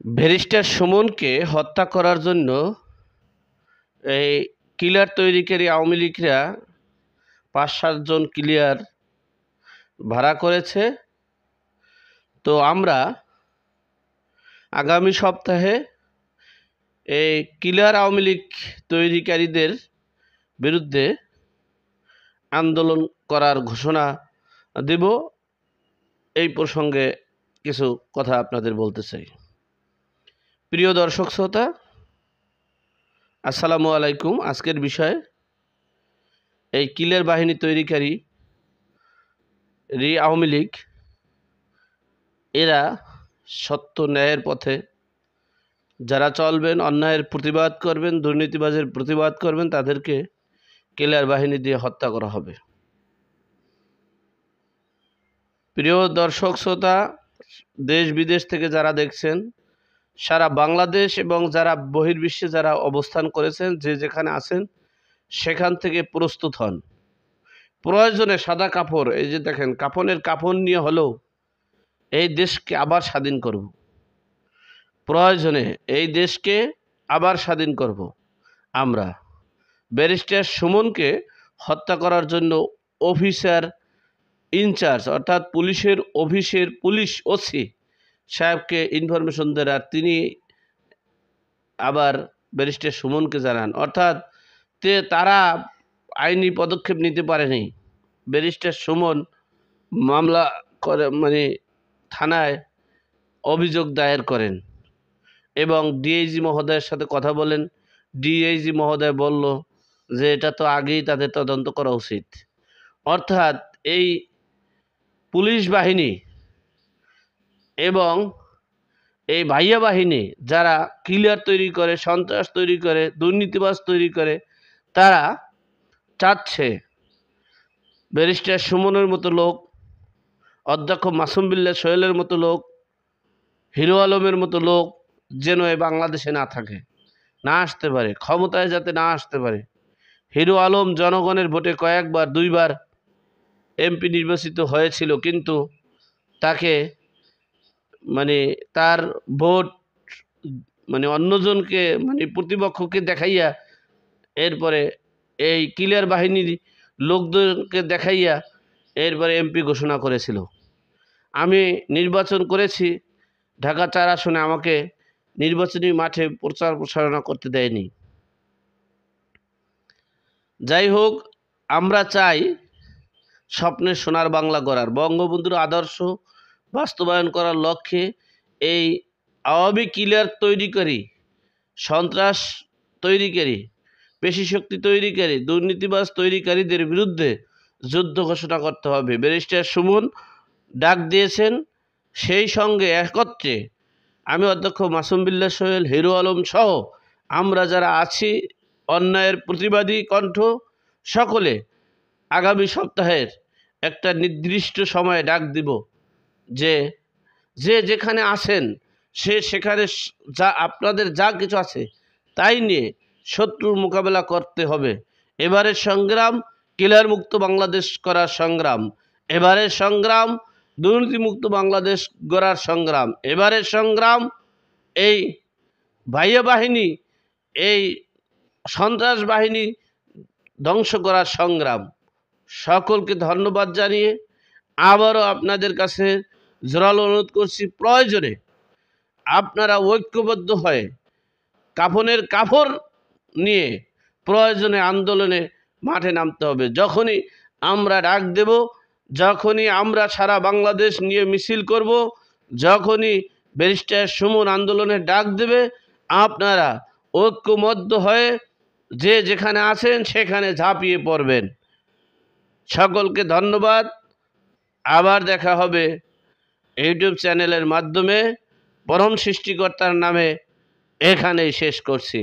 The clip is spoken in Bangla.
ব্যারিস্টার সুমনকে হত্যা করার জন্য এই কিলার তৈরিকারী আওয়ামী লীগরা ৫-৭ জন কিলার ভাড়া করেছে। তো আমরা আগামী সপ্তাহে এই কিলার আওয়ামী লীগ তৈরিকারীদের বিরুদ্ধে আন্দোলন করার ঘোষণা দেব। এই প্রসঙ্গে কিছু কথা আপনাদের বলতে চাই। প্রিয় দর্শক শ্রোতা, আসসালামু আলাইকুম। আজকের বিষয় এই কিলার বাহিনী তৈরিকারী আওয়ামী লীগ এরা সত্য ন্যায়ের পথে যারা চলবেন, অন্যায়ের প্রতিবাদ করবেন, দুর্নীতিবাজের প্রতিবাদ করবেন, তাদেরকে কিলার বাহিনী দিয়ে হত্যা করা হবে। প্রিয় দর্শক শ্রোতা, দেশ বিদেশ থেকে যারা দেখছেন, সারা বাংলাদেশ এবং যারা বহির্বিশ্বে যারা অবস্থান করেছেন, যে যেখানে আছেন সেখান থেকে প্রস্তুত হন। প্রয়োজনে সাদা কাপড়, এই যে দেখেন কাফনের কাপড় নিয়ে হলেও এই দেশকে আবার স্বাধীন করব। প্রয়োজনে এই দেশকে আবার স্বাধীন করব। আমরা ব্যারিস্টার সুমনকে হত্যা করার জন্য অফিসার ইনচার্জ অর্থাৎ পুলিশের অফিসের পুলিশ ওসি সাহেবকে ইনফরমেশন দেন, আর তিনি আবার ব্যারিস্টার সুমনকে জানান। অর্থাৎ তারা আইনি পদক্ষেপ নিতে পারেনি। ব্যারিস্টার সুমন মামলা করে থানায় অভিযোগ দায়ের করেন এবং ডিআইজি মহোদয়ের সাথে কথা বলেন। ডিআইজি মহোদয় বলল যে এটা তো আগেই তাদের তদন্ত করা উচিত। অর্থাৎ এই পুলিশ বাহিনী এবং এই ভাইয়া বাহিনী যারা কিলার তৈরি করে, সন্ত্রাস তৈরি করে, দুর্নীতিবাজ তৈরি করে, তারা চাচ্ছে ব্যারিস্টার সুমনের মতো লোক, অধ্যক্ষ মাসুম বিল্লাহ সোহেলের মতো লোক, হিরো আলমের মতো লোক যেন এই বাংলাদেশে না থাকে, না আসতে পারে, ক্ষমতায় যাতে না আসতে পারে। হিরো আলম জনগণের ভোটে কয়েকবার 2বার এমপি নির্বাচিত হয়েছিল, কিন্তু তাকে তার ভোট অন্যজনকে প্রতিপক্ষকে দেখাইয়া, এরপরে এই কিলার বাহিনীর লোকদেরকে দেখাইয়া এরপরে এমপি ঘোষণা করেছিল। আমি নির্বাচন করেছি ঢাকা 4 আসনে, আমাকে নির্বাচনী মাঠে প্রচার প্রসারণা করতে দেয়নি। যাই হোক, আমরা চাই স্বপ্নের সোনার বাংলা গড়ার, বঙ্গবন্ধুর আদর্শ বাস্তবায়ন করার লক্ষ্যে এই আওয়ামী কিলার তৈরিকারী, সন্ত্রাস তৈরিকারী, পেশিশক্তি তৈরিকারী, দুর্নীতিবাজ তৈরিকারীদের বিরুদ্ধে যুদ্ধ ঘোষণা করতে হবে। ব্যারিস্টার সুমন ডাক দিয়েছেন, সেই সঙ্গে একত্রে আমি অধ্যক্ষ মাসুম বিল্লাহ সোহেল, হিরো আলম সহ আমরা যারা আছি অন্যায়ের প্রতিবাদী কণ্ঠ, সকলে আগামী সপ্তাহের একটা নির্দিষ্ট সময়ে ডাক দিব যে যে যেখানে আছেন সেখানে যা আপনাদের যা কিছু আছে তাই নিয়ে শত্রুর মোকাবেলা করতে হবে। এবারের সংগ্রাম কিলার মুক্ত বাংলাদেশ করার সংগ্রাম, এবারের সংগ্রাম দুর্নীতিমুক্ত বাংলাদেশ গড়ার সংগ্রাম, এবারের সংগ্রাম এই ভাইয়া বাহিনী, এই সন্ত্রাস বাহিনী ধ্বংস করার সংগ্রাম। সকলকে ধন্যবাদ জানিয়ে আবারও আপনাদের কাছে জোরালো অনুরোধ করছি, প্রয়োজনে আপনারা ঐক্যবদ্ধ হয়ে কাফনের কাপড় নিয়ে প্রয়োজনে আন্দোলনে মাঠে নামতে হবে। যখনই আমরা ডাক দেব, যখনই আমরা সারা বাংলাদেশ নিয়ে মিছিল করব, যখনই ব্যারিস্টার সুমন আন্দোলনের ডাক দেবে, আপনারা ঐক্যবদ্ধ হয়ে যে যেখানে আছেন সেখানে ঝাঁপিয়ে পড়বেন। সকলকে ধন্যবাদ। আবার দেখা হবে ইউটিউব চ্যানেলের মাধ্যমে। পরম সৃষ্টিকর্তার নামে এখানেই শেষ করছি।